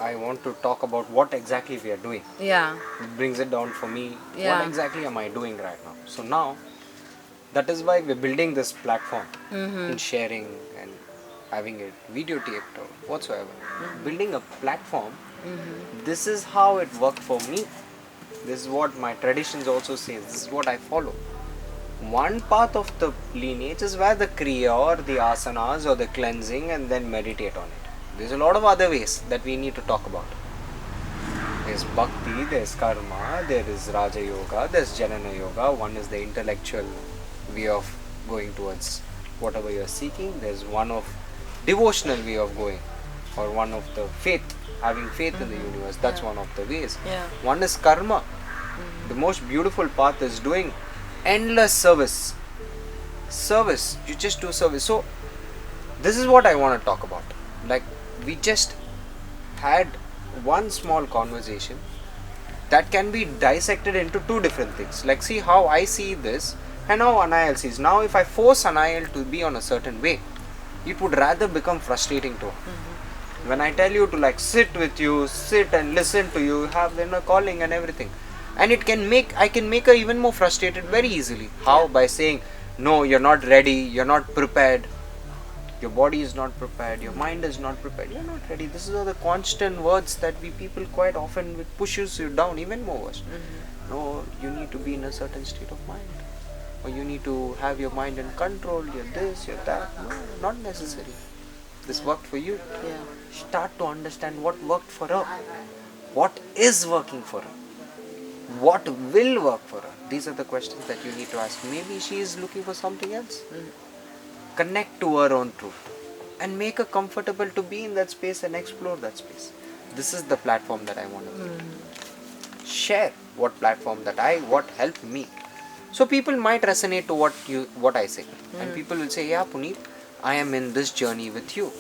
I want to talk about what exactly we are doing. Yeah. It brings it down for me. Yeah. What exactly am I doing right now? So now, that is why we're building this platform in sharing and having it videotaped or whatsoever. Building a platform, this is how it worked for me. This is what my traditions also says. This is what I follow. One path of the lineage is where the kriya or the asanas or the cleansing and then meditate on it. There's a lot of other ways that we need to talk about. There's bhakti, there's karma, there is raja yoga, there's janana yoga. One is the intellectual way of going towards whatever you're seeking. There's one of devotional way of going, or one of the faith, having faith in the universe. That's one of the ways. Yeah. One is karma. The most beautiful path is doing endless service. Service. You just do service. So this is what I want to talk about. Like, we just had one small conversation that can be dissected into two different things. Like, see how I see this and how Anayal sees. Now if I force Anayal to be on a certain way, it would rather become frustrating to her. When I tell you to like sit with you, sit and listen to you, have calling and everything, and I can make her even more frustrated very easily. How? By saying, no, you're not ready, you're not prepared, your body is not prepared, your mind is not prepared, you're not ready. This is all the constant words that we people quite often, which pushes you down even more worse. No, you need to be in a certain state of mind, or you need to have your mind in control, you're this, you're that. No, not necessary. This worked for you. Yeah. Start to understand what worked for her, what is working for her, what will work for her. These are the questions that you need to ask. Maybe she is looking for something else. Connect to her own truth and make her comfortable to be in that space and explore that space. This is the platform that I want to share. What helped me. So people might resonate to what I say, and people will say, yeah, Puneet, I am in this journey with you.